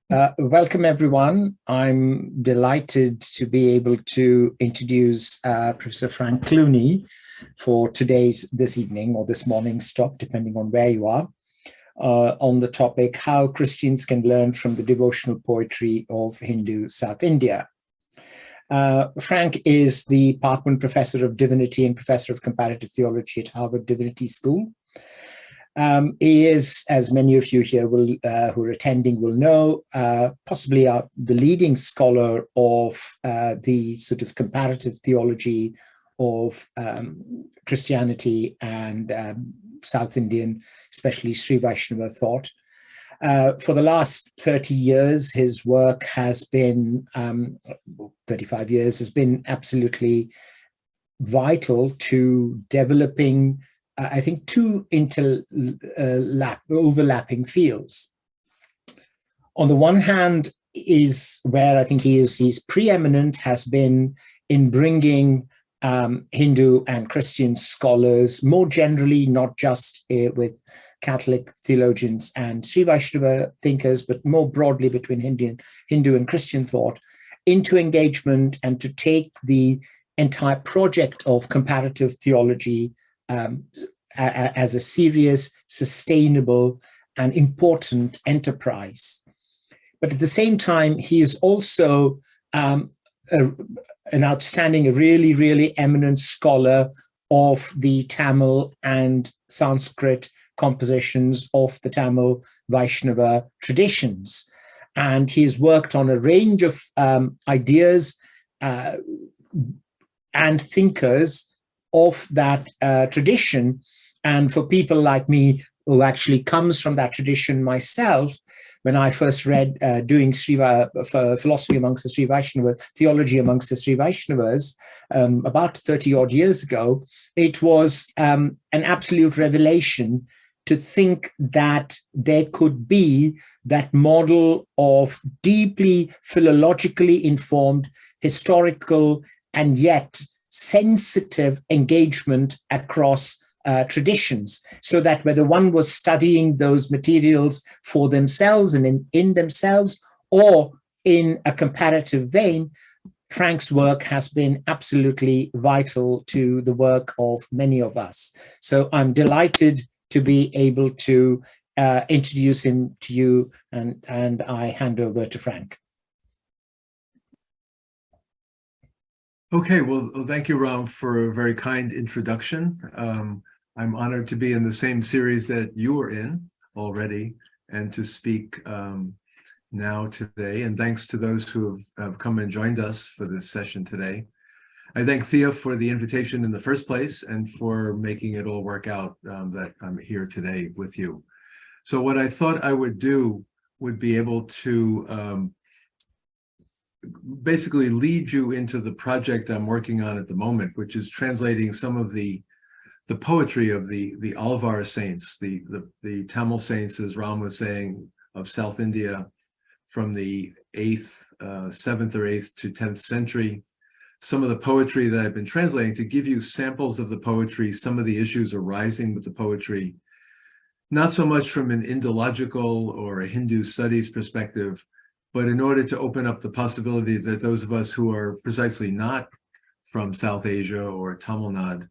Welcome, everyone. I'm delighted to be able to introduce Professor Frank Clooney for this evening or this morning's talk, depending on where you are, on the topic, How Christians Can Learn from the Devotional Poetry of Hindu South India. Frank is the Parkman Professor of Divinity and Professor of Comparative Theology at Harvard Divinity School. He is, as many of you here who are attending will know, possibly the leading scholar of the sort of comparative theology of Christianity and South Indian, especially Srivaisnava thought. For the last 30 years, his work has been, 35 years, has been absolutely vital to developing I think two overlapping fields. On the one hand is where I think he's preeminent, has been in bringing Hindu and Christian scholars more generally, not just with Catholic theologians and Srivaisnava thinkers, but more broadly between Hindu and Christian thought, into engagement and to take the entire project of comparative theology as a serious, sustainable, and important enterprise. But at the same time, he is also an outstanding, a really, really eminent scholar of the Tamil and Sanskrit compositions of the Tamil Vaishnava traditions. And he has worked on a range of ideas and thinkers of that tradition. And for people like me, who actually comes from that tradition myself, when I first read doing philosophy amongst the Srivaisnava, theology amongst the Srivaisnavas, about 30 odd years ago, it was an absolute revelation to think that there could be that model of deeply philologically informed, historical, and yet sensitive engagement across traditions, so that whether one was studying those materials for themselves and in themselves or in a comparative vein, Frank's work has been absolutely vital to the work of many of us. So I'm delighted to be able to introduce him to you, and I hand over to Frank. Okay, well, thank you, Ram, for a very kind introduction. I'm honored to be in the same series that you were in already and to speak now today. And thanks to those who have come and joined us for this session today. I thank Thea for the invitation in the first place and for making it all work out that I'm here today with you. So what I thought I would do would be able to basically lead you into the project I'm working on at the moment, which is translating some of the poetry of the Alvara saints, the Tamil saints, as Ram was saying, of South India from the 7th or 8th to 10th century. Some of the poetry that I've been translating to give you samples of the poetry, some of the issues arising with the poetry, not so much from an Indological or a Hindu studies perspective, but in order to open up the possibility that those of us who are precisely not from South Asia or Tamil Nadu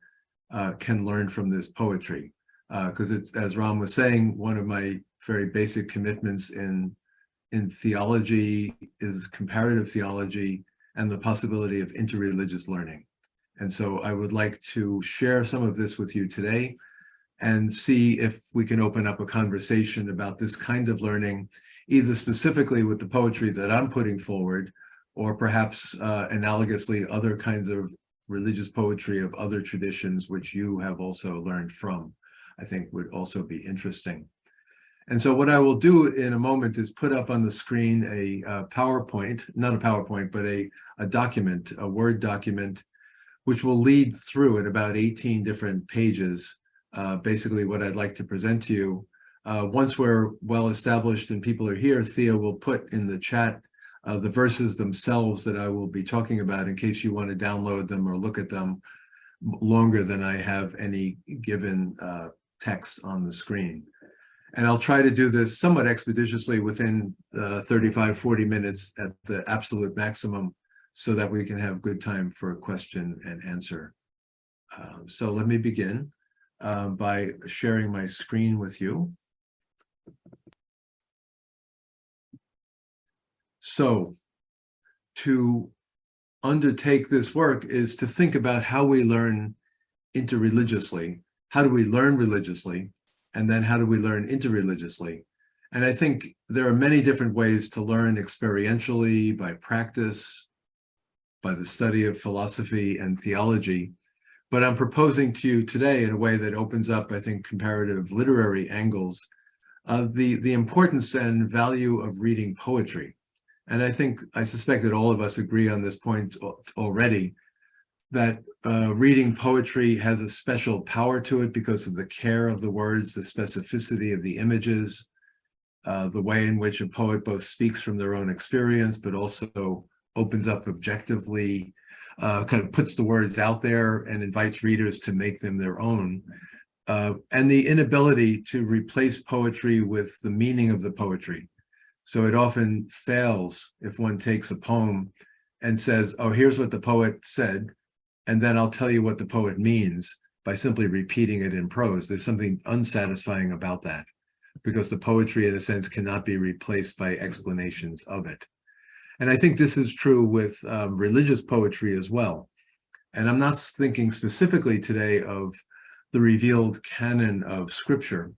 can learn from this poetry. Because it's, as Ram was saying, one of my very basic commitments in theology is comparative theology and the possibility of interreligious learning. And so I would like to share some of this with you today and see if we can open up a conversation about this kind of learning, either specifically with the poetry that I'm putting forward, or perhaps analogously other kinds of religious poetry of other traditions which you have also learned from, I think would also be interesting. And so what I will do in a moment is put up on the screen a PowerPoint, not a PowerPoint, but a document, a Word document, which will lead through at about 18 different pages, basically what I'd like to present to you. Once we're well established and people are here, Thea will put in the chat the verses themselves that I will be talking about in case you want to download them or look at them longer than I have any given text on the screen. And I'll try to do this somewhat expeditiously within 35, 40 minutes at the absolute maximum so that we can have good time for question and answer. So let me begin by sharing my screen with you. So to undertake this work is to think about how we learn interreligiously. How do we learn religiously? And then how do we learn interreligiously? And I think there are many different ways to learn experientially, by practice, by the study of philosophy and theology. But I'm proposing to you today in a way that opens up, I think, comparative literary angles of the importance and value of reading poetry. And I suspect that all of us agree on this point already, that reading poetry has a special power to it because of the care of the words, the specificity of the images, the way in which a poet both speaks from their own experience, but also opens up objectively, kind of puts the words out there and invites readers to make them their own. And the inability to replace poetry with the meaning of the poetry. So it often fails if one takes a poem and says, oh, here's what the poet said, and then I'll tell you what the poet means by simply repeating it in prose. There's something unsatisfying about that, because the poetry, in a sense, cannot be replaced by explanations of it. And I think this is true with religious poetry as well. And I'm not thinking specifically today of the revealed canon of scripture,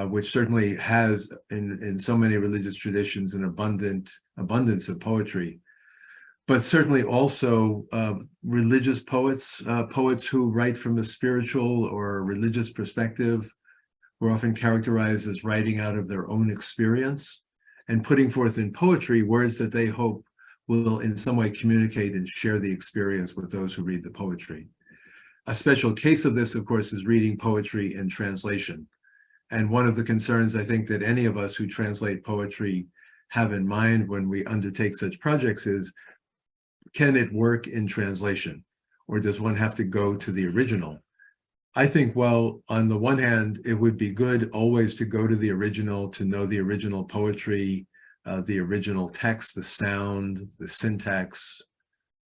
which certainly has in so many religious traditions an abundance of poetry, but certainly also religious poets, poets who write from a spiritual or religious perspective, were often characterized as writing out of their own experience and putting forth in poetry words that they hope will in some way communicate and share the experience with those who read the poetry. A special case of this, of course, is reading poetry in translation. And one of the concerns I think that any of us who translate poetry have in mind when we undertake such projects is, can it work in translation? Or does one have to go to the original? I think, well, on the one hand, it would be good always to go to the original, to know the original poetry, the original text, the sound, the syntax,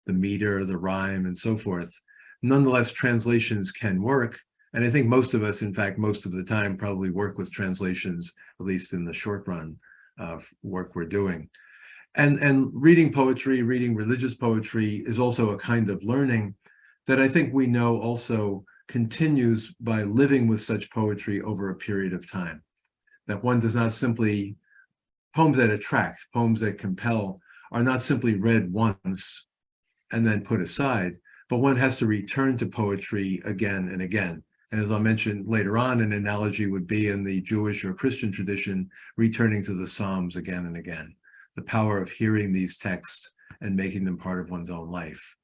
the meter, the rhyme, and so forth. Nonetheless, translations can work. And I think most of us, in fact, most of the time probably work with translations, at least in the short run work we're doing. And reading poetry, reading religious poetry is also a kind of learning that I think we know also continues by living with such poetry over a period of time. That one does not simply, poems that attract, poems that compel, are not simply read once and then put aside, but one has to return to poetry again and again. And as I'll mention later on, an analogy would be in the Jewish or Christian tradition, returning to the Psalms again and again. The power of hearing these texts and making them part of one's own life.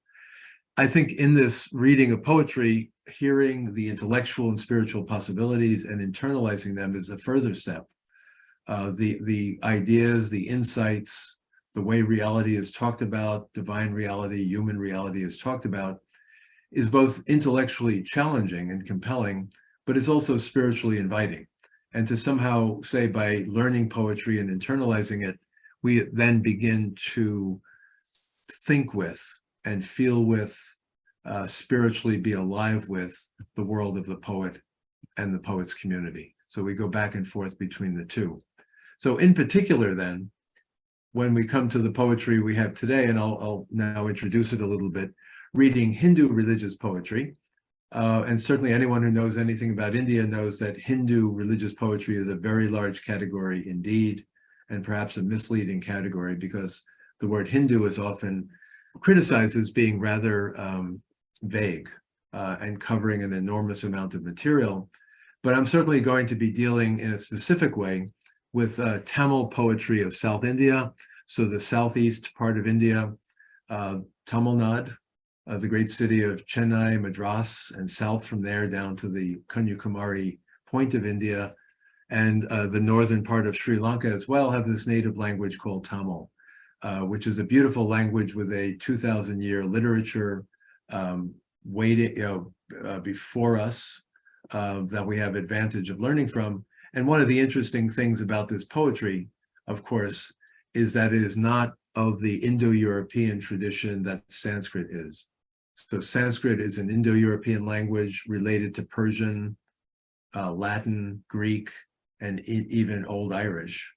I think in this reading of poetry, hearing the intellectual and spiritual possibilities and internalizing them is a further step. The ideas, the insights, the way reality is talked about, divine reality, human reality is talked about, is both intellectually challenging and compelling, but it's also spiritually inviting. And to somehow say by learning poetry and internalizing it, we then begin to think with and feel with, spiritually be alive with the world of the poet and the poet's community. So we go back and forth between the two. So in particular then, when we come to the poetry we have today, and I'll now introduce it a little bit, reading Hindu religious poetry, and certainly anyone who knows anything about India knows that Hindu religious poetry is a very large category indeed, and perhaps a misleading category because the word Hindu is often criticized as being rather vague and covering an enormous amount of material. But I'm certainly going to be dealing in a specific way with Tamil poetry of South India, so the southeast part of India, Tamil Nadu, the great city of Chennai, Madras, and south from there down to the Kanyakumari point of India, and the northern part of Sri Lanka as well have this native language called Tamil, which is a beautiful language with a 2,000-year literature waiting before us that we have advantage of learning from. And one of the interesting things about this poetry, of course, is that it is not of the Indo-European tradition that Sanskrit is. So Sanskrit is an Indo-European language related to Persian, Latin, Greek, and even Old Irish.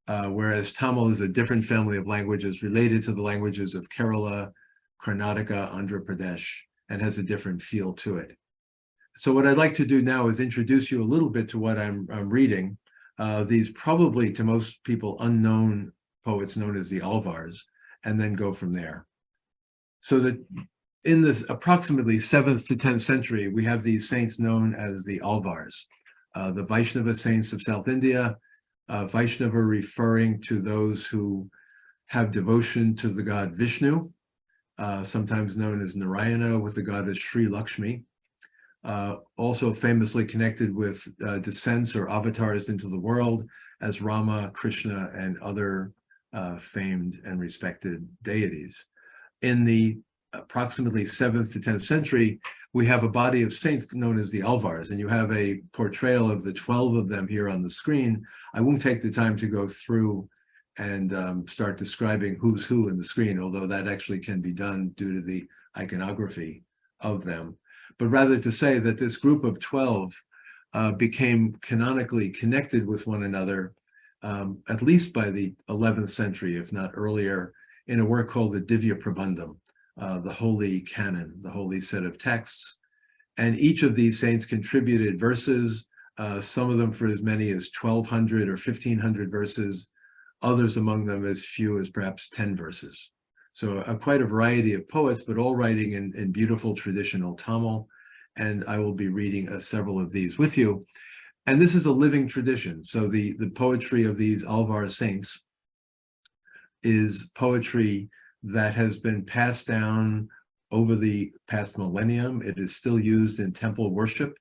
Whereas Tamil is a different family of languages related to the languages of Kerala, Karnataka, Andhra Pradesh, and has a different feel to it. So what I'd like to do now is introduce you a little bit to what I'm reading. These probably to most people unknown poets known as the Alvars, and then go from there. So that in this approximately 7th to 10th century, we have these saints known as the Alvars, the Vaishnava saints of South India, Vaishnava referring to those who have devotion to the god Visnu, sometimes known as Narayana, with the goddess Sri Lakshmi, also famously connected with descents or avatars into the world as Rama, Krishna, and other famed and respected deities. In the approximately 7th to 10th century, we have a body of saints known as the Alvars, and you have a portrayal of the 12 of them here on the screen. I won't take the time to go through and start describing who's who in the screen, although that actually can be done due to the iconography of them. But rather to say that this group of 12 became canonically connected with one another, at least by the 11th century, if not earlier, in a work called the Divya Prabandham, the Holy Canon, the holy set of texts. And each of these saints contributed verses, some of them for as many as 1,200 or 1,500 verses, others among them as few as perhaps 10 verses. So quite a variety of poets, but all writing in beautiful traditional Tamil. And I will be reading several of these with you. And this is a living tradition. So the poetry of these Alvar saints is poetry that has been passed down over the past millennium. It is still used in temple worship.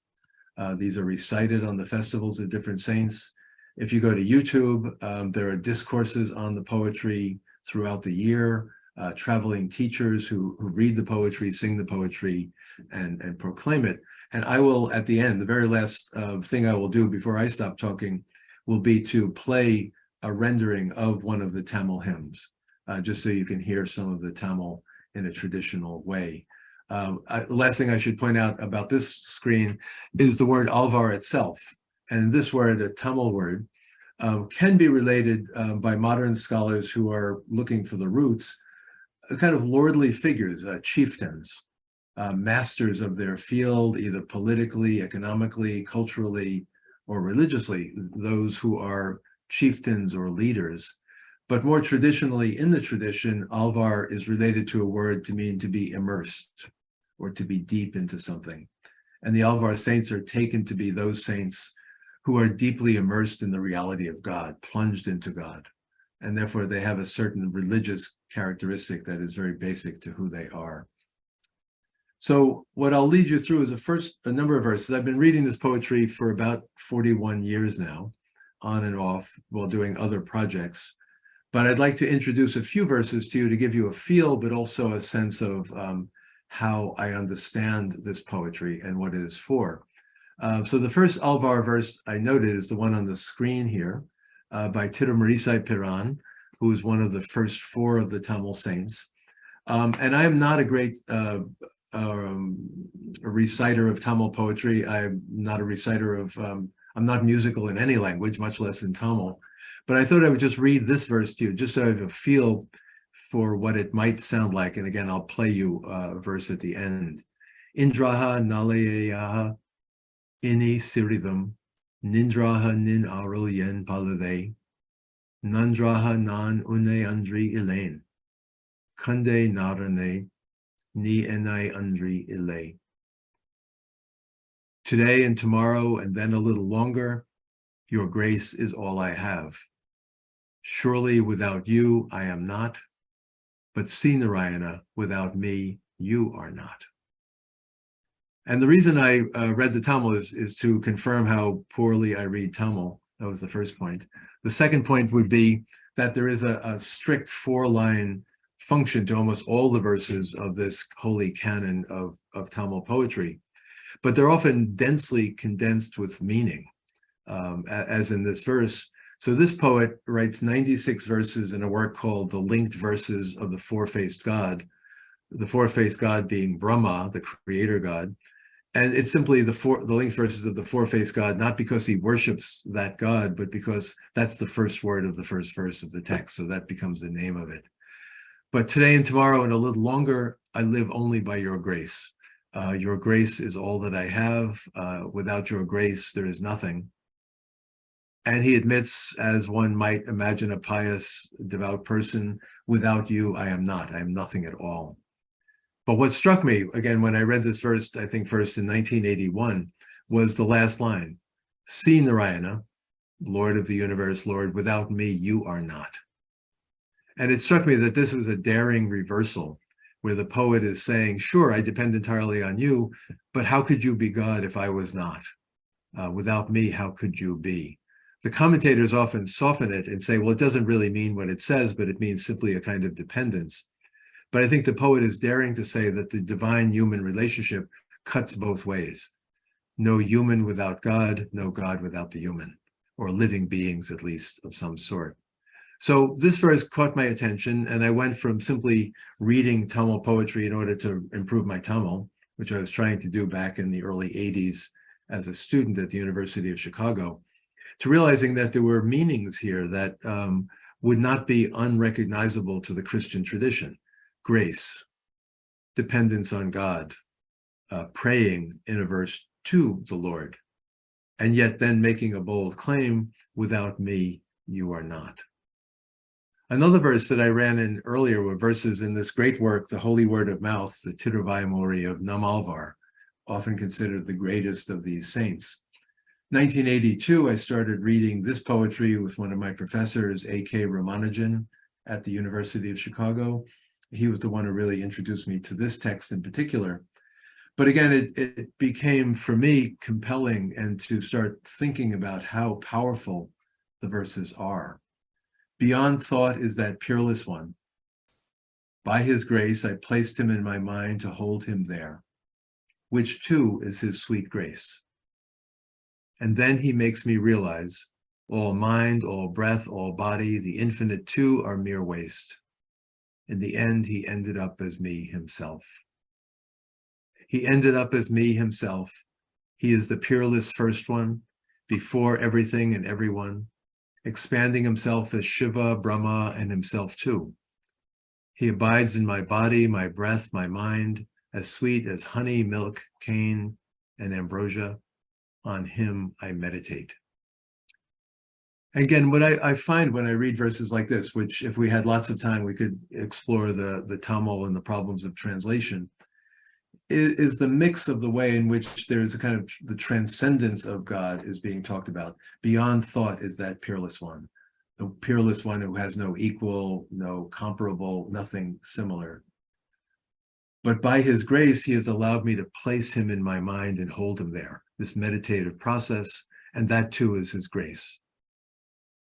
These are recited on the festivals of different saints. If you go to YouTube, there are discourses on the poetry throughout the year, traveling teachers who read the poetry, sing the poetry, and proclaim it. And I will, at the end, the very last thing I will do before I stop talking will be to play a rendering of one of the Tamil hymns, just so you can hear some of the Tamil in a traditional way. The last thing I should point out about this screen is the word Alvar itself. And this word, a Tamil word, can be related by modern scholars who are looking for the roots, kind of lordly figures, chieftains, masters of their field, either politically, economically, culturally, or religiously, those who are chieftains or leaders. But more traditionally in the tradition, Alvar is related to a word to mean to be immersed or to be deep into something. And the Alvar saints are taken to be those saints who are deeply immersed in the reality of God, plunged into God. And therefore they have a certain religious characteristic that is very basic to who they are. So what I'll lead you through is a number of verses. I've been reading this poetry for about 41 years now, on and off, while doing other projects. But I'd like to introduce a few verses to you to give you a feel, but also a sense of how I understand this poetry and what it is for. So the first Alvar verse I noted is the one on the screen here by Tirumalicai Piran, who is one of the first 4 of the Tamil saints. And I am not a great a reciter of Tamil poetry. I'm not a reciter of, I'm not musical in any language, much less in Tamil. But I thought I would just read this verse to you, just so I have a feel for what it might sound like. And again, I'll play you a verse at the end. Indraha nalayaha ini sirivam, nindraha nin arul yen palave, nandraha nan une andri elaine, kande narane, ni enai andri ile. Today and tomorrow and then a little longer, your grace is all I have. Surely without you I am not, but see Narayana, without me you are not. And the reason I read the Tamil is to confirm how poorly I read Tamil. That was the first point. The second point would be that there is a strict 4-line function to almost all the verses of this holy canon of Tamil poetry, but they're often densely condensed with meaning. as in this verse. So this poet writes 96 verses in a work called The Linked Verses of the Four-Faced God, the four-faced God being Brahma, the creator God. And it's simply the linked verses of the four-faced God, not because he worships that God, but because that's the first word of the first verse of the text. So that becomes the name of it. But today and tomorrow and a little longer, I live only by your grace. Your grace is all that I have. Without your grace, there is nothing. And he admits, as one might imagine a pious, devout person, without you, I am not. I am nothing at all. But what struck me, again, when I read this verse, I think first in 1981, was the last line. See, Narayana, Lord of the universe, Lord, without me, you are not. And it struck me that this was a daring reversal, where the poet is saying, sure, I depend entirely on you, but how could you be God if I was not? Without me, how could you be? The commentators often soften it and say, well, it doesn't really mean what it says, but it means simply a kind of dependence. But I think the poet is daring to say that the divine-human relationship cuts both ways. No human without God, no God without the human, or living beings, at least, of some sort. So this verse caught my attention, and I went from simply reading Tamil poetry in order to improve my Tamil, which I was trying to do back in the early 80s as a student at the University of Chicago, to realizing that there were meanings here that would not be unrecognizable to the Christian tradition. Grace, dependence on God, praying in a verse to the Lord, and yet then making a bold claim, without me, you are not. Another verse that I ran in earlier were verses in this great work, The Holy Word of Mouth, the Tiruvaimori of Namalvar, often considered the greatest of these saints. 1982, I started reading this poetry with one of my professors, A.K. Ramanujan, at the University of Chicago. He was the one who really introduced me to this text in particular. But again, it became, for me, compelling and to start thinking about how powerful the verses are. Beyond thought is that peerless one. By his grace, I placed him in my mind to hold him there, which too is his sweet grace. And then he makes me realize all mind, all breath, all body, the infinite too are mere waste. In the end, he ended up as me himself. He ended up as me himself. He is the peerless first one, before everything and everyone, expanding himself as Shiva, Brahma, and himself too. He abides in my body, my breath, my mind, as sweet as honey, milk, cane, and ambrosia. On him I meditate. Again, what I find when I read verses like this, which if we had lots of time, we could explore the Tamil and the problems of translation, is the mix of the way in which there's a kind of the transcendence of God is being talked about. Beyond thought is that peerless one, the peerless one who has no equal, no comparable, nothing similar. But by his grace, he has allowed me to place him in my mind and hold him there, this meditative process, and that too is his grace.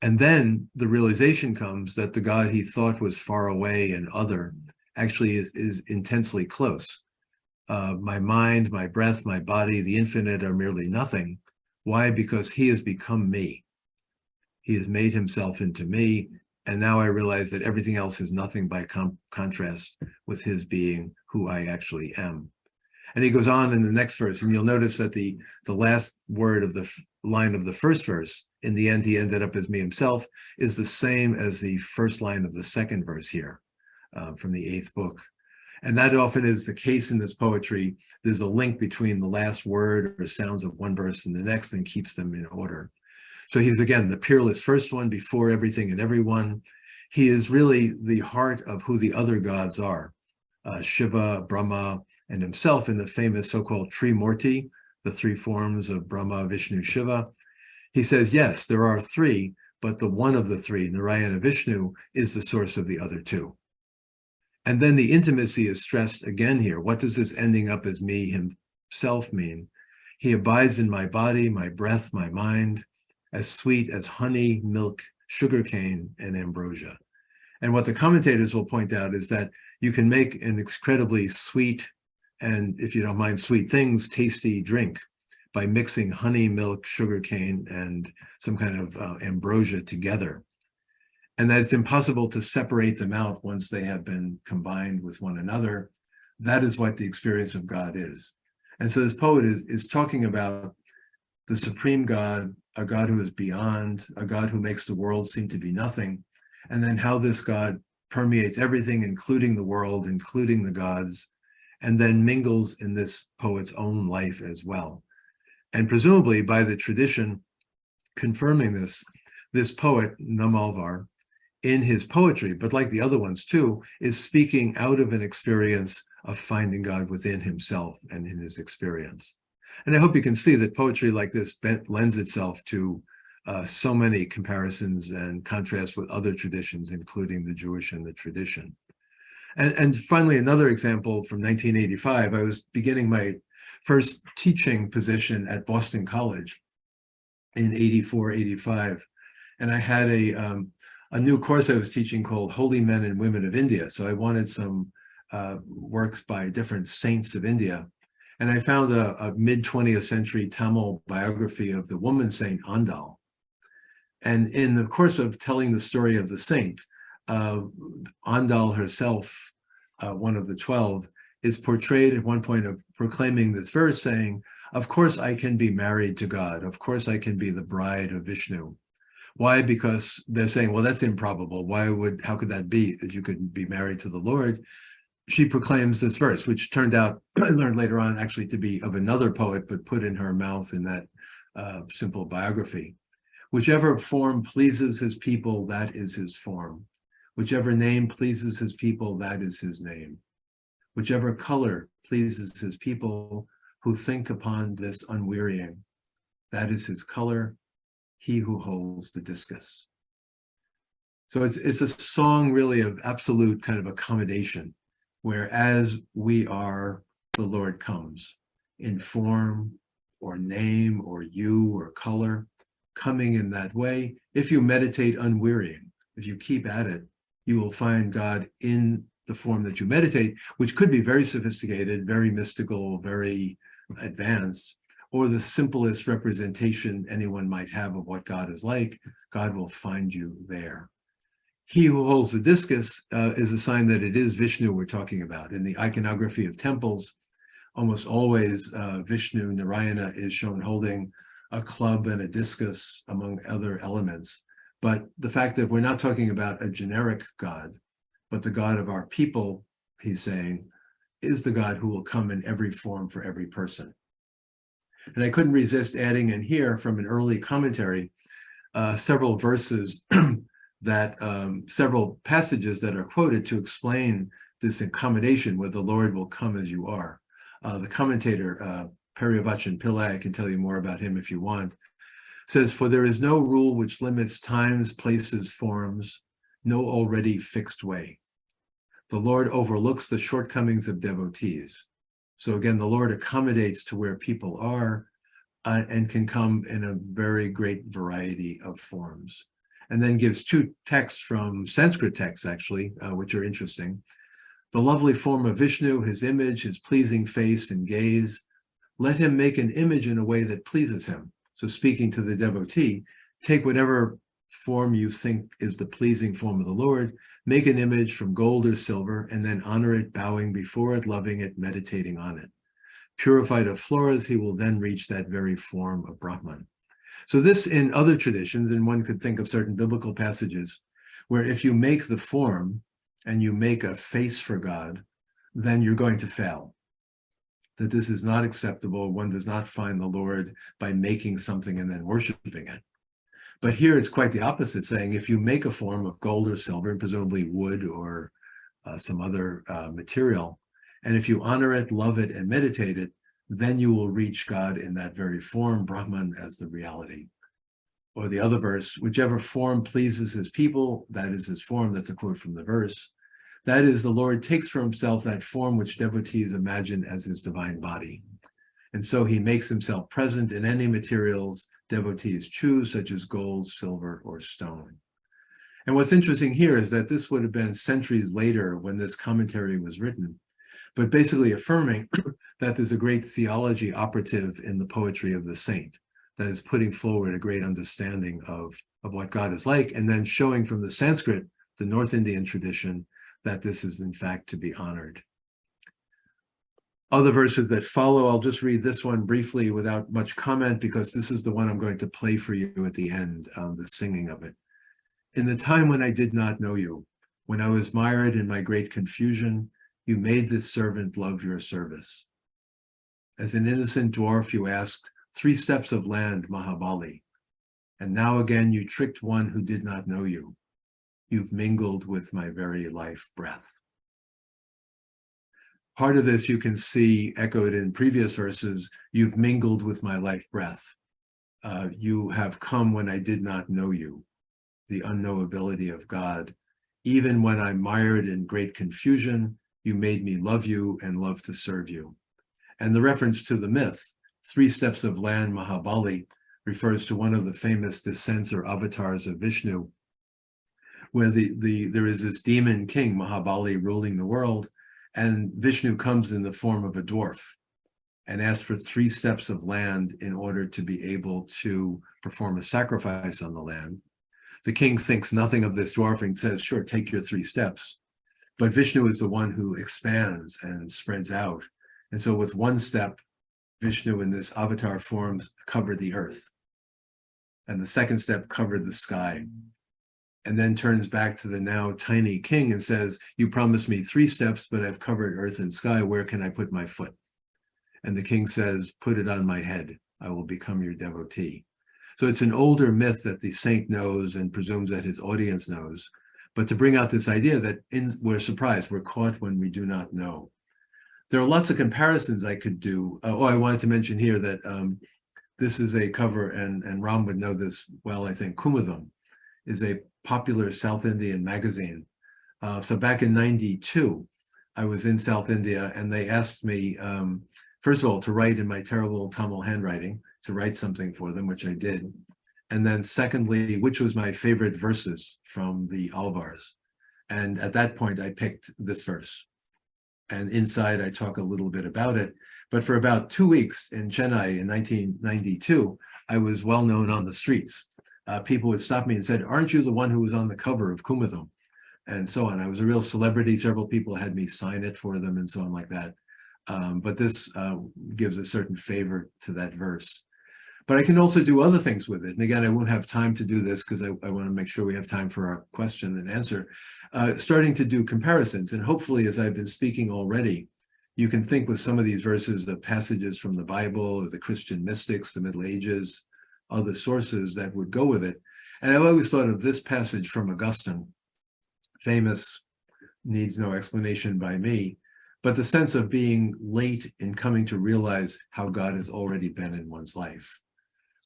And then the realization comes that the God he thought was far away and other actually is intensely close. My mind, my breath, my body, the infinite are merely nothing. Why? Because he has become me. He has made himself into me. And now I realize that everything else is nothing by contrast with his being who I actually am. And he goes on in the next verse, and you'll notice that the last word of the line of the first verse, in the end he ended up as me himself, is the same as the first line of the second verse here from the 8th book. And that often is the case in this poetry. There's a link between the last word or sounds of one verse and the next and keeps them in order. So he's, again, the peerless first one before everything and everyone. He is really the heart of who the other gods are, Shiva, Brahma, and himself in the famous so-called Trimurti, the three forms of Brahma, Vishnu, Shiva. He says, yes, there are three, but the one of the three, Narayana, Vishnu, is the source of the other two. And then the intimacy is stressed again here. What does this ending up as me himself mean? He abides in my body, my breath, my mind, as sweet as honey, milk, sugarcane, and ambrosia. And what the commentators will point out is that you can make an incredibly sweet, and if you don't mind sweet things, tasty drink. by mixing honey, milk, sugarcane, and some kind of ambrosia together. And that it's impossible to separate them out once they have been combined with one another. That is what the experience of God is. And so this poet is talking about the supreme God, a God who is beyond, a God who makes the world seem to be nothing, and then how this God permeates everything, including the world, including the gods, and then mingles in this poet's own life as well. And presumably by the tradition confirming this poet, Namalvar, in his poetry, but like the other ones too, is speaking out of an experience of finding God within himself and in his experience. And I hope you can see that poetry like this lends itself to so many comparisons and contrasts with other traditions, including the Jewish and the tradition. And finally, another example from 1985, I was beginning my first teaching position at Boston College in 84, 85. And I had a new course I was teaching called Holy Men and Women of India. So I wanted some works by different saints of India. And I found a mid-20th century Tamil biography of the woman saint Andal. And in the course of telling the story of the saint, Andal herself, one of the 12, is portrayed at one point of proclaiming this verse saying, "Of course I can be married to God. Of course I can be the bride of Vishnu." Why? Because they're saying, well, that's improbable. How could that be, that you could be married to the Lord? She proclaims this verse, which turned out, I learned later on, actually to be of another poet, but put in her mouth in that simple biography. Whichever form pleases his people, that is his form. Whichever name pleases his people, that is his name. Whichever color pleases his people who think upon this unwearying, that is his color, he who holds the discus. So it's a song really of absolute kind of accommodation, where as we are, the Lord comes in form or name or hue or color, coming in that way. If you meditate unwearying, if you keep at it, you will find God in the form that you meditate, which could be very sophisticated, very mystical, very advanced, or the simplest representation anyone might have of what God is like. God will find you there. He who holds the discus is a sign that it is Vishnu we're talking about. In the iconography of temples, almost always Vishnu, Narayana, is shown holding a club and a discus, among other elements. But the fact that we're not talking about a generic God, but the God of our people, he's saying, is the God who will come in every form for every person. And I couldn't resist adding in here from an early commentary several verses several passages that are quoted to explain this accommodation where the Lord will come as you are. The commentator, Periyavachan Pillai, I can tell you more about him if you want, says, "For there is no rule which limits times, places, forms, no already fixed way. The Lord overlooks the shortcomings of devotees." So again, the Lord accommodates to where people are and can come in a very great variety of forms. And then gives two texts from Sanskrit texts, actually, which are interesting. "The lovely form of Vishnu, his image, his pleasing face and gaze. Let him make an image in a way that pleases him." So speaking to the devotee, take whatever form you think is the pleasing form of the Lord, make an image from gold or silver, and then honor it, bowing before it, loving it, meditating on it. Purified of floras, he will then reach that very form of Brahman. So this, in other traditions, and one could think of certain biblical passages, where if you make the form and you make a face for God, then you're going to fail. That this is not acceptable. One does not find the Lord by making something and then worshiping it. But here it's quite the opposite, saying if you make a form of gold or silver, presumably wood or some other material, and if you honor it, love it, and meditate it, then you will reach God in that very form, Brahman as the reality. Or the other verse, whichever form pleases his people, that is his form. That's a quote from the verse. That is, the Lord takes for himself that form which devotees imagine as his divine body. And so he makes himself present in any materials devotees choose, such as gold, silver, or stone. And what's interesting here is that this would have been centuries later when this commentary was written. but basically affirming that there's a great theology operative in the poetry of the saint that is putting forward a great understanding of what God is like, and then showing from the Sanskrit, the North Indian tradition, that this is in fact to be honored. Other verses that follow, I'll just read this one briefly without much comment, because this is the one I'm going to play for you at the end, the singing of it. In the time when I did not know you, when I was mired in my great confusion, you made this servant love your service. As an innocent dwarf, you asked 3 steps of land, Mahabali. And now again, you tricked one who did not know you. You've mingled with my very life breath. Part of this you can see echoed in previous verses. You've mingled with my life breath. You have come when I did not know you, the unknowability of God. Even when I'm mired in great confusion, you made me love you and love to serve you. And the reference to the myth, 3 steps of land, Mahabali, refers to one of the famous descents or avatars of Visnu, where there is this demon king, Mahabali, ruling the world, and Vishnu comes in the form of a dwarf and asks for 3 steps of land in order to be able to perform a sacrifice on the land. The king thinks nothing of this dwarf and says, sure, take your 3 steps. But Vishnu is the one who expands and spreads out. And so with 1 step, Vishnu in this avatar form covered the earth. And the 2nd step covered the sky. And then turns back to the now tiny king and says, you promised me 3 steps, but I've covered earth and sky. Where can I put my foot? And the king says, put it on my head. I will become your devotee. So it's an older myth that the saint knows and presumes that his audience knows. But to bring out this idea that we're surprised, we're caught when we do not know. There are lots of comparisons I could do. I wanted to mention here that this is a cover, and Ram would know this well, I think. Kumudam is a popular South Indian magazine. So back in '92, I was in South India, and they asked me, first of all, to write in my terrible Tamil handwriting, to write something for them, which I did. And then secondly, which was my favorite verses from the Alvars. And at that point, I picked this verse. And inside, I talk a little bit about it. But for about 2 weeks in Chennai in 1992, I was well known on the streets. People would stop me and said, aren't you the one who was on the cover of Kumudam? And so on. I was a real celebrity. Several people had me sign it for them and so on like that. But this gives a certain favor to that verse. But I can also do other things with it. And again, I won't have time to do this because I want to make sure we have time for our question and answer. Starting to do comparisons. And hopefully, as I've been speaking already, you can think with some of these verses of passages from the Bible, or the Christian mystics, the Middle Ages, other sources that would go with it. And I've always thought of this passage from Augustine, famous, needs no explanation by me, but the sense of being late in coming to realize how God has already been in one's life.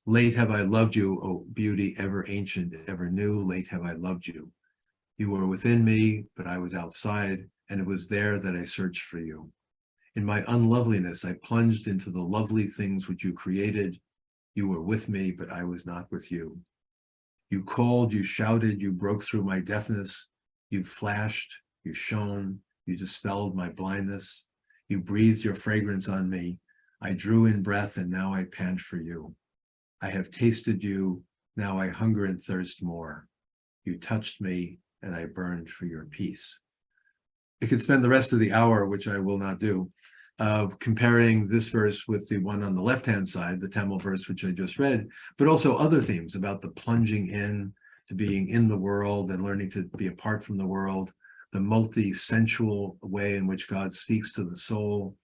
Late have I loved you, O beauty ever ancient, ever new, late have I loved you. You were within me, but I was outside, and it was there that I searched for you. In my unloveliness, I plunged into the lovely things which you created. You were with me, but I was not with you. You called, you shouted, you broke through my deafness. You flashed, you shone, you dispelled my blindness. You breathed your fragrance on me. I drew in breath, and now I pant for you. I have tasted you, now I hunger and thirst more. You touched me, and I burned for your peace. I could spend the rest of the hour, which I will not do, comparing this verse with the one on the left-hand side, the Tamil verse, which I just read, but also other themes about the plunging in to being in the world and learning to be apart from the world, the multi-sensual way in which God speaks to the soul,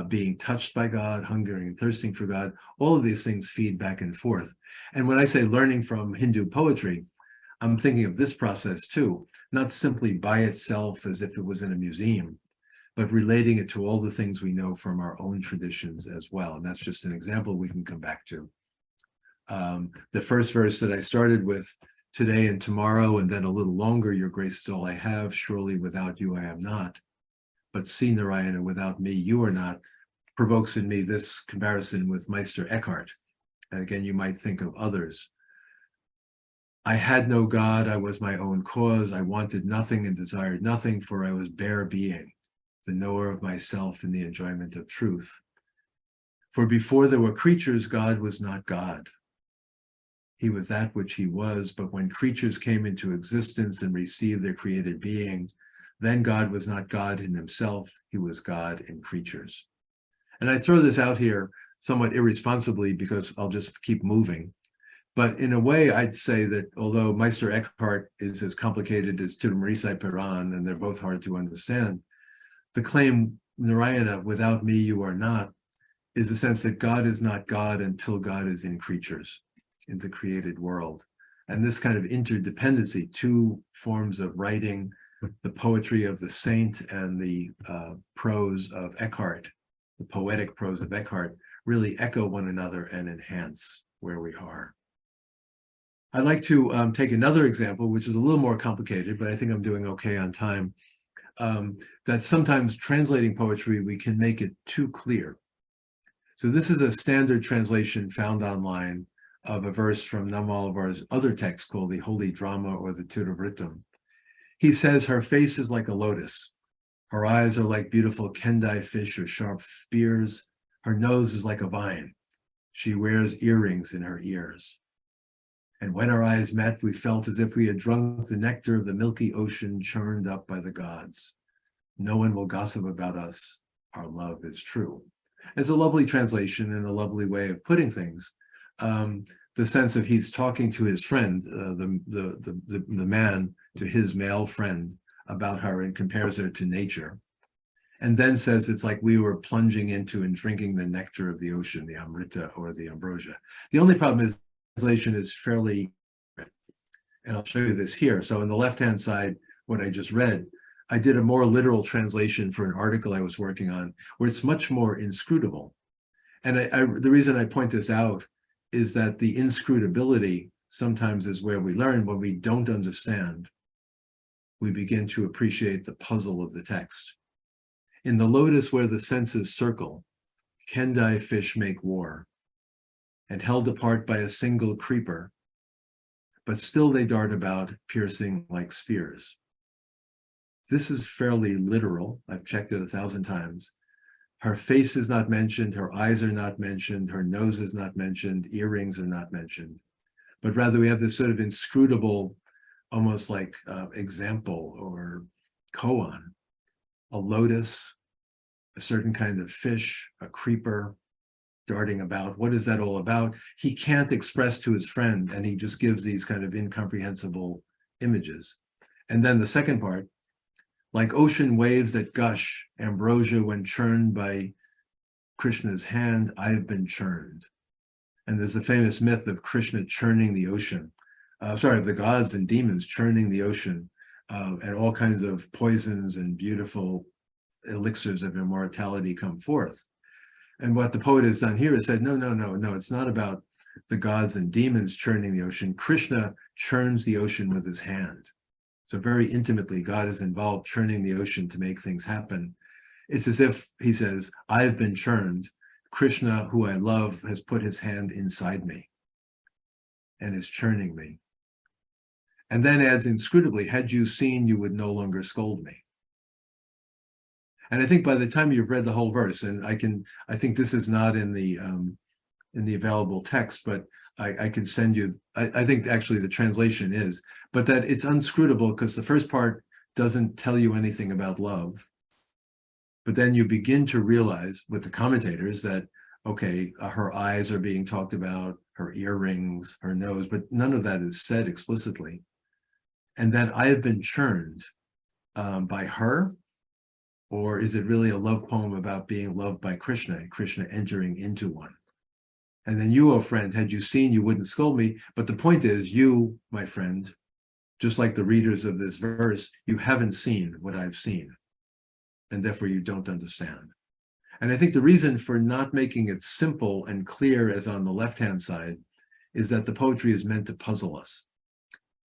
being touched by God, hungering and thirsting for God. All of these things feed back and forth. And when I say learning from Hindu poetry, I'm thinking of this process too, not simply by itself as if it was in a museum, but relating it to all the things we know from our own traditions as well. And that's just an example we can come back to. The first verse that I started with, today and tomorrow, and then a little longer, your grace is all I have, surely without you I am not. But see, Narayana, without me you are not, provokes in me this comparison with Meister Eckhart. And again, you might think of others. I had no God, I was my own cause, I wanted nothing and desired nothing, for I was bare being. the knower of myself in the enjoyment of truth. For before there were creatures, God was not God. He was that which he was, but when creatures came into existence and received their created being, then God was not God in himself, he was God in creatures. And I throw this out here somewhat irresponsibly because I'll just keep moving. But in a way, I'd say that although Meister Eckhart is as complicated as Tirumalicai Piran, and they're both hard to understand, the claim, Narayana, without me you are not, is the sense that God is not God until God is in creatures, in the created world. And this kind of interdependency, two forms of writing, the poetry of the saint and the prose of Eckhart, the poetic prose of Eckhart, really echo one another and enhance where we are. I'd like to take another example, which is a little more complicated, but I think I'm doing okay on time, that sometimes translating poetry, we can make it too clear. So this is a standard translation found online of a verse from Namalavar's other text called the Holy Drama or the Tiruvritam. He says, her face is like a lotus. Her eyes are like beautiful kendai fish or sharp spears. Her nose is like a vine. She wears earrings in her ears. And when our eyes met, we felt as if we had drunk the nectar of the milky ocean churned up by the gods. No one will gossip about us. Our love is true. It's a lovely translation and a lovely way of putting things. The sense of he's talking to his friend, the man, to his male friend about her and compares her to nature. And then says it's like we were plunging into and drinking the nectar of the ocean, the amrita or the ambrosia. The only problem is translation is fairly, and I'll show you this here. So on the left-hand side, what I just read, I did a more literal translation for an article I was working on where it's much more inscrutable. And the reason I point this out is that the inscrutability sometimes is where we learn. When we don't understand, we begin to appreciate the puzzle of the text. In the lotus where the senses circle, kendai fish make war, and held apart by a single creeper, but still they dart about, piercing like spears. This is fairly literal. I've checked it 1,000 times. Her face is not mentioned, her eyes are not mentioned, her nose is not mentioned, earrings are not mentioned. But rather we have this sort of inscrutable, almost like example or koan, a lotus, a certain kind of fish, a creeper, darting about. What is that all about? He can't express to his friend, and he just gives these kind of incomprehensible images. And then the second part, like ocean waves that gush, ambrosia when churned by Krishna's hand, I've been churned. And there's the famous myth of Krishna churning the ocean. The gods and demons churning the ocean, and all kinds of poisons and beautiful elixirs of immortality come forth. And what the poet has done here is said, no, it's not about the gods and demons churning the ocean. Krishna churns the ocean with his hand. So very intimately, God is involved churning the ocean to make things happen. It's as if he says, I've been churned. Krishna, who I love, has put his hand inside me and is churning me. And then adds inscrutably, had you seen, you would no longer scold me. And I think by the time you've read the whole verse, and I think this is not in the available text, but I can send you, I think actually the translation is, but that it's unscrutable because the first part doesn't tell you anything about love. But then you begin to realize with the commentators that, okay, her eyes are being talked about, her earrings, her nose, but none of that is said explicitly. And then I have been churned by her, or is it really a love poem about being loved by Krishna and Krishna entering into one? And then you, oh friend, had you seen, you wouldn't scold me. But the point is, you, my friend, just like the readers of this verse, you haven't seen what I've seen, and therefore you don't understand. And I think the reason for not making it simple and clear as on the left-hand side is that the poetry is meant to puzzle us.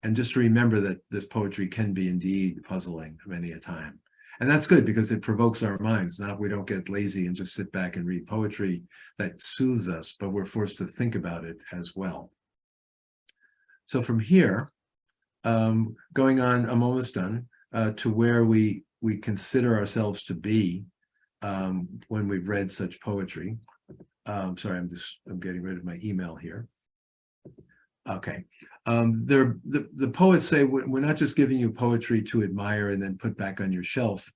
And just to remember that this poetry can be indeed puzzling many a time. And that's good because it provokes our minds. Now we don't get lazy and just sit back and read poetry that soothes us, but we're forced to think about it as well. So from here, going on, I'm almost done, to where we we consider ourselves to be when we've read such poetry. Sorry, I'm getting rid of my email here. Okay. The poets say we're not just giving you poetry to admire and then put back on your shelf,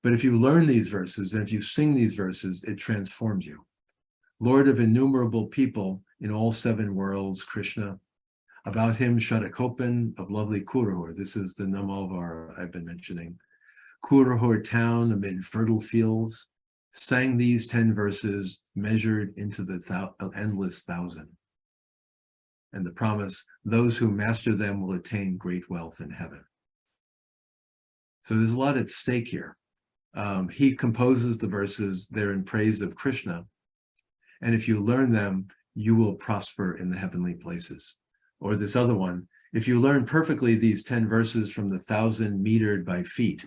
but if you learn these verses and if you sing these verses, it transforms you. Lord of innumerable people in all 7 worlds, Krishna. About him, Shatakopan of lovely Kurahur. This is the Namalvar I've been mentioning. Kurahur town amid fertile fields, sang these 10 verses, measured into the endless 1,000. And the promise, those who master them will attain great wealth in heaven. So there's a lot at stake here. He composes the verses, they're in praise of Krishna. And if you learn them, you will prosper in the heavenly places. Or this other one, if you learn perfectly these 10 verses from the 1,000 metered by feet,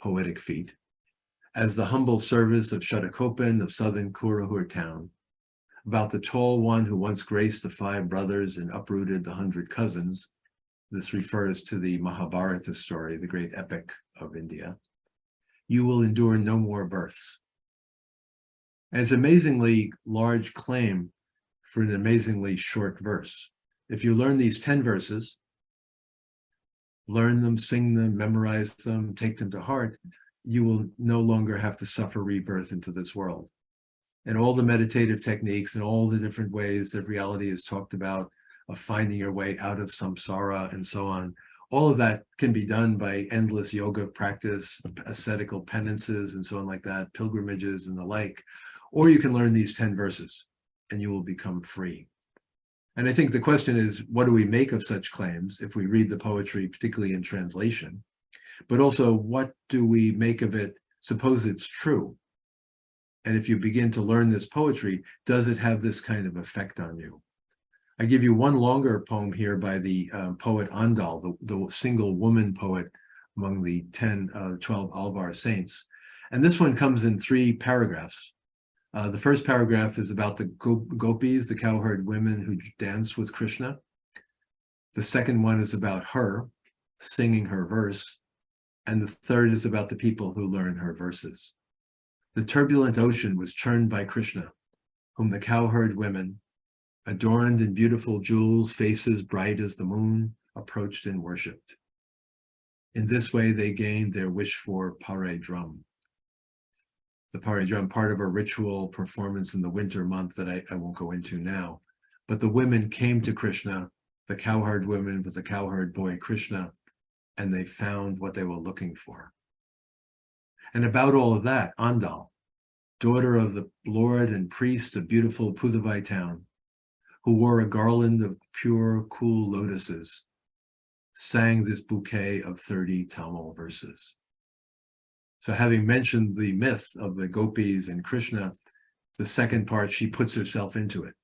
poetic feet, as the humble service of Shatakopan of southern Kurahur town, about the tall one who once graced the 5 brothers and uprooted the 100 cousins. This refers to the Mahabharata story, the great epic of India. You will endure no more births. And it's an amazingly large claim for an amazingly short verse. If you learn these 10 verses, learn them, sing them, memorize them, take them to heart, you will no longer have to suffer rebirth into this world. And all the meditative techniques and all the different ways that reality is talked about, of finding your way out of samsara and so on, all of that can be done by endless yoga practice, ascetical penances and so on like that, pilgrimages and the like. Or you can learn these 10 verses and you will become free. And I think the question is, what do we make of such claims if we read the poetry, particularly in translation? But also, what do we make of it, suppose it's true? And if you begin to learn this poetry, does it have this kind of effect on you? I give you one longer poem here by the poet Andal, the single woman poet among the 12 Alvar saints. And this one comes in 3 paragraphs. The first paragraph is about the gopis, the cowherd women who dance with Krishna. The second one is about her singing her verse. And the third is about the people who learn her verses. The turbulent ocean was churned by Krishna, whom the cowherd women, adorned in beautiful jewels, faces bright as the moon, approached and worshipped. In this way, they gained their wished-for pare drum. The pare drum, part of a ritual performance in the winter month that I won't go into now. But the women came to Krishna, the cowherd women with the cowherd boy Krishna, and they found what they were looking for. And about all of that, Andal, daughter of the lord and priest of beautiful Pudavai town, who wore a garland of pure, cool lotuses, sang this bouquet of 30 Tamil verses. So having mentioned the myth of the gopis and Krishna, the second part, she puts herself into it.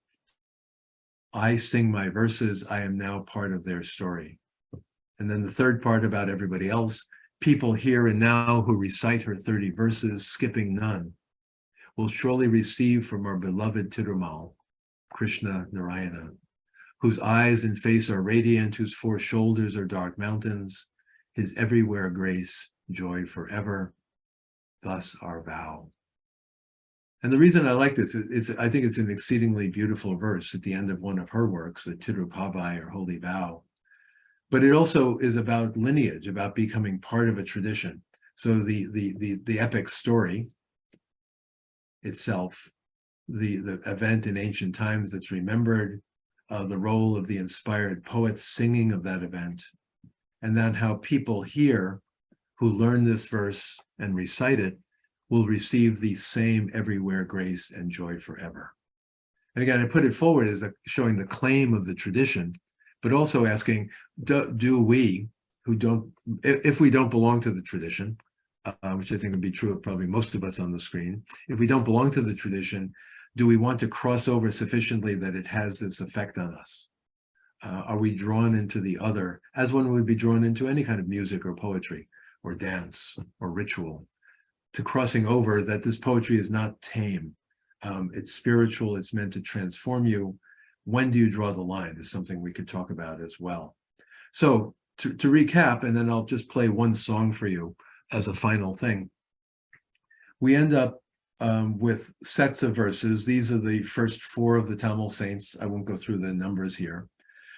I sing my verses, I am now part of their story. And then the third part about everybody else, people here and now who recite her 30 verses, skipping none, will surely receive from our beloved Tirumal, Krishna Narayana, whose eyes and face are radiant, whose 4 shoulders are dark mountains, his everywhere grace, joy forever, thus our vow. And the reason I like this is I think it's an exceedingly beautiful verse at the end of one of her works, the Tirupavai, or Holy Vow. But it also is about lineage, about becoming part of a tradition. So the epic story itself, the event in ancient times that's remembered, the role of the inspired poets singing of that event, and then how people here who learn this verse and recite it will receive the same everywhere grace and joy forever. And again, I put it forward as showing the claim of the tradition, but also asking, do we, who don't, if we don't belong to the tradition, which I think would be true of probably most of us on the screen, if we don't belong to the tradition, do we want to cross over sufficiently that it has this effect on us? Are we drawn into the other, as one would be drawn into any kind of music or poetry or dance or ritual, to crossing over that this poetry is not tame. It's spiritual, it's meant to transform you. When do you draw the line is something we could talk about as well. So to recap, and then I'll just play one song for you as a final thing. We end up with sets of verses. These are the first 4 of the Tamil saints. I won't go through the numbers here,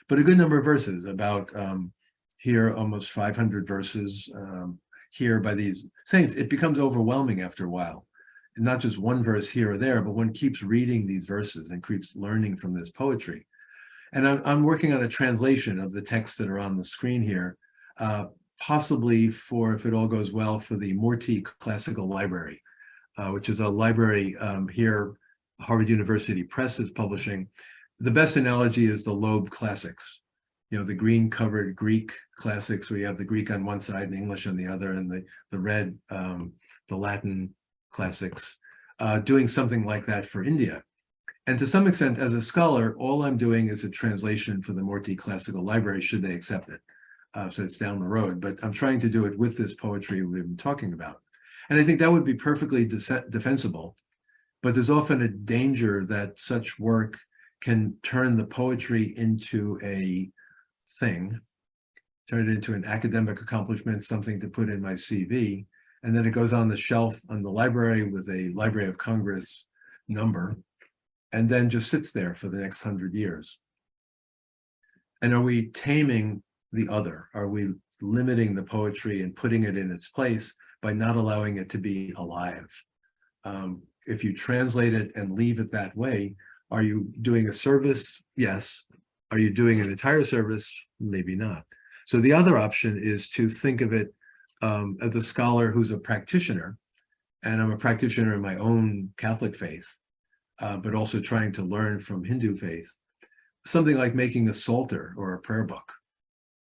but a good number of verses, about here almost 500 verses here by these saints. It becomes overwhelming after a while. And not just one verse here or there, but one keeps reading these verses and keeps learning from this poetry. And I'm working on a translation of the texts that are on the screen here, possibly for, if it all goes well, for the Murti Classical Library, which is a library here, Harvard University Press is publishing. The best analogy is the Loeb classics, the green covered Greek classics, where you have the Greek on one side and English on the other, and the red, the Latin classics, doing something like that for India. And to some extent, as a scholar, all I'm doing is a translation for the Murti Classical Library, should they accept it. So it's down the road, but I'm trying to do it with this poetry we've been talking about. And I think that would be perfectly defensible, but there's often a danger that such work can turn the poetry into a thing, turn it into an academic accomplishment, something to put in my CV, and then it goes on the shelf on the library with a Library of Congress number, and then just sits there for the next 100 years. And are we taming the other? Are we limiting the poetry and putting it in its place by not allowing it to be alive? If you translate it and leave it that way, are you doing a service? Yes. Are you doing an entire service? Maybe not. So the other option is to think of it as a scholar who's a practitioner, and I'm a practitioner in my own Catholic faith, but also trying to learn from Hindu faith, something like making a psalter or a prayer book,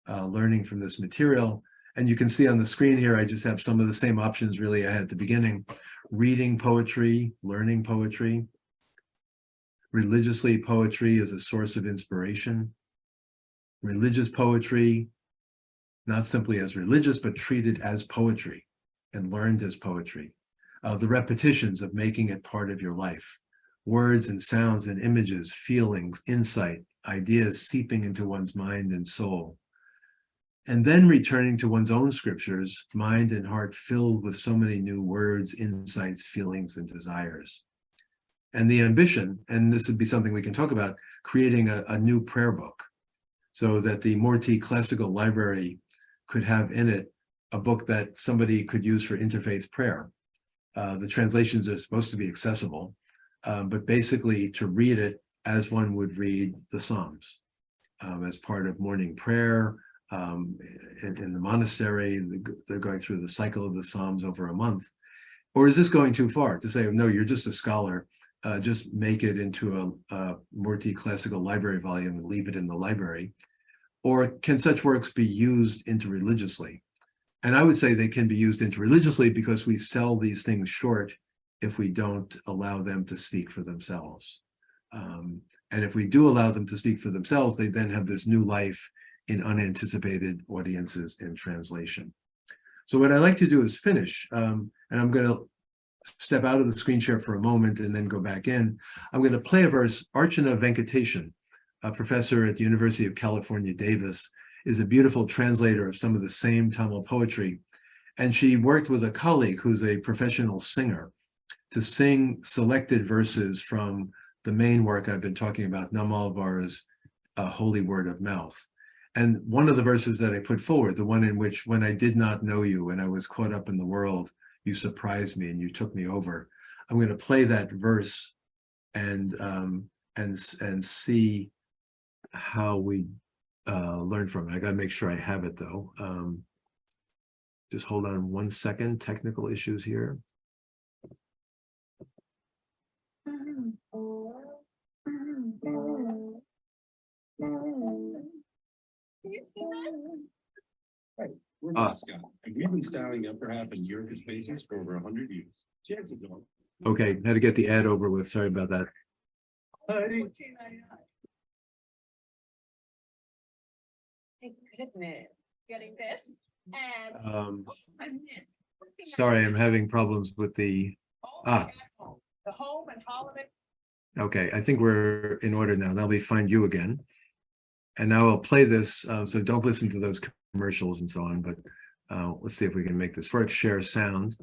learning from this material. And you can see on the screen here, I just have some of the same options really I had at the beginning: reading poetry, learning poetry, religiously poetry as a source of inspiration, religious poetry, not simply as religious, but treated as poetry and learned as poetry. The repetitions of making it part of your life, words and sounds and images, feelings, insight, ideas seeping into one's mind and soul. And then returning to one's own scriptures, mind and heart filled with so many new words, insights, feelings, and desires. And the ambition, and this would be something we can talk about, creating a new prayer book, so that the Murti Classical Library could have in it a book that somebody could use for interfaith prayer. The translations are supposed to be accessible, but basically to read it as one would read the Psalms, as part of morning prayer. In the monastery, they're going through the cycle of the Psalms over a month. Or is this going too far to say, no, you're just a scholar, just make it into a Murti Classical Library volume and leave it in the library? Or can such works be used interreligiously? And I would say they can be used interreligiously, because we sell these things short if we don't allow them to speak for themselves. And if we do allow them to speak for themselves, they then have this new life in unanticipated audiences in translation. So what I like to do is finish, and I'm going to step out of the screen share for a moment and then go back in. I'm going to play a verse. Archana Venkatesan, a professor at the University of California, Davis, is a beautiful translator of some of the same Tamil poetry. And she worked with a colleague who's a professional singer to sing selected verses from the main work I've been talking about, Namalvar's Holy Word of Mouth. And one of the verses that I put forward, the one in which, when I did not know you, when I was caught up in the world, you surprised me and you took me over. I'm going to play that verse and see how we learn from it. I got to make sure I have it though. Just hold on 1 second. Technical issues here. Can you see that? Right. We're mascot, and we've been styling upper half in European spaces for over 100 years. Chances are. Okay, had to get the ad over with. Sorry about that. Getting this. And sorry, I'm having problems with the The home and holiday. Okay, I think we're in order now. Now we find you again. And now I'll play this, so don't listen to those commercials and so on, but let's see if we can make this work, share sound.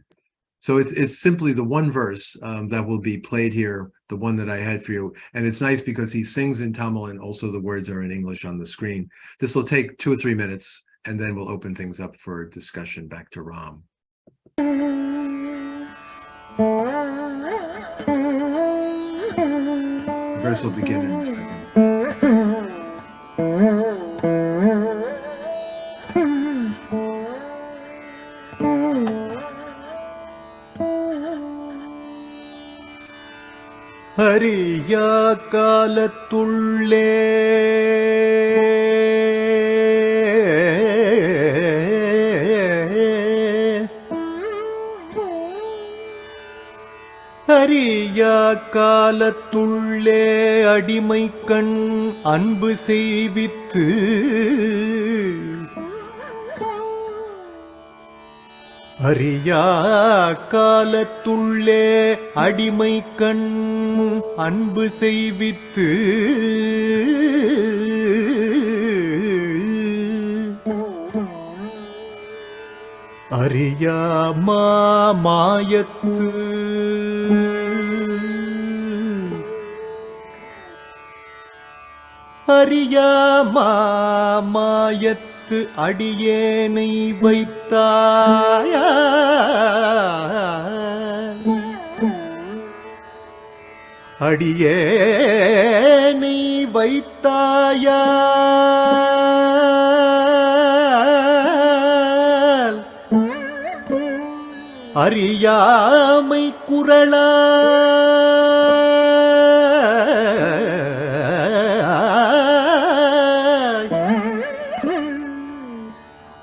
So it's simply the one verse that will be played here, the one that I had for you. And it's nice because he sings in Tamil and also the words are in English on the screen. This will take 2 or 3 minutes and then we'll open things up for discussion back to Ram. The verse will begin in a second. Hariya காலத்துள்ளே Hariya காலத்துள்ளே அடிமை கண் அன்பு செய்வித்து அறியா காலத்துள்ளே அடிமை கண் அன்பு செய்வித்து அறியா மாயத்து அறியா மாயத்து அடியேனை வைத்தாயா அடியேனை வைத்தாயா அறியாமை குரலா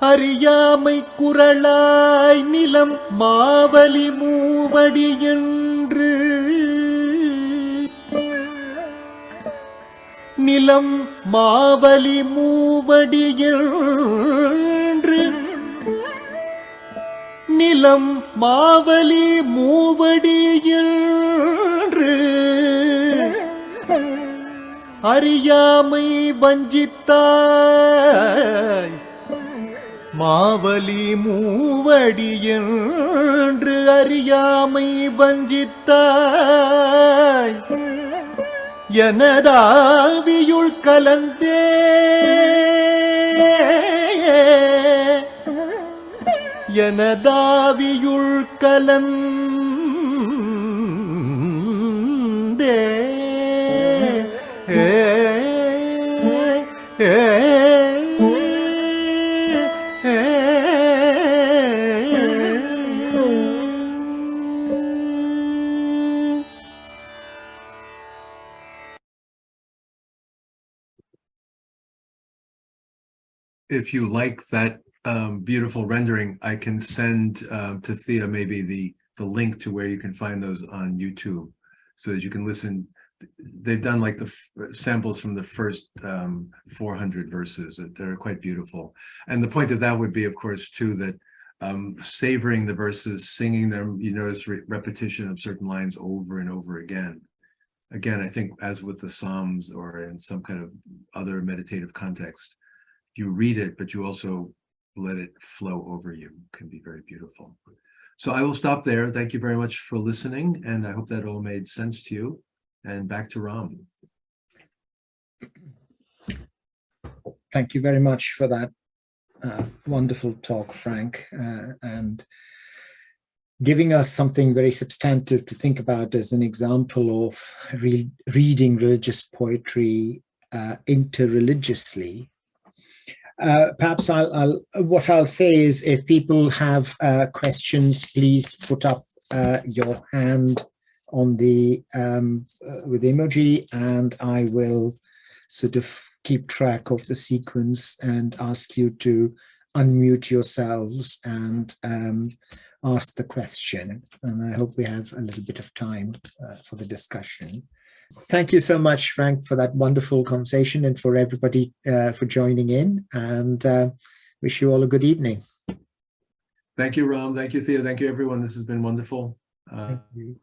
அறியாமை குரலாய் நிலம் மாவலி மூவடி என்று நிலம் மாவலி மூவடி என்று நிலம் மாவலி மூவடி என்று அறியாமை வஞ்சித்தாய் மாவலி மூவடி என்று அறியாமை வஞ்சித்தாய் எனதாவியுள் கலந்தே எனதாவியுள் கலந்தே If you like that beautiful rendering, I can send to Thea maybe the link to where you can find those on YouTube so that you can listen. They've done like the samples from the first 400 verses. They're quite beautiful. And the point of that would be, of course, too, that savoring the verses, singing them, you notice repetition of certain lines over and over again. Again, I think as with the Psalms or in some kind of other meditative context, you read it, but you also let it flow over you. It can be very beautiful. So I will stop there. Thank you very much for listening. And I hope that all made sense to you. And back to Ram. Thank you very much for that wonderful talk, Frank, and giving us something very substantive to think about as an example of reading religious poetry interreligiously. Perhaps what I'll say is, if people have questions, please put up your hand on the with the emoji, and I will sort of keep track of the sequence and ask you to unmute yourselves and ask the question. And I hope we have a little bit of time for the discussion. Thank you so much, Frank, for that wonderful conversation, and for everybody for joining in, and wish you all a good evening. Thank you, Ram. Thank you, Thea. Thank you, everyone. This has been wonderful. Thank you.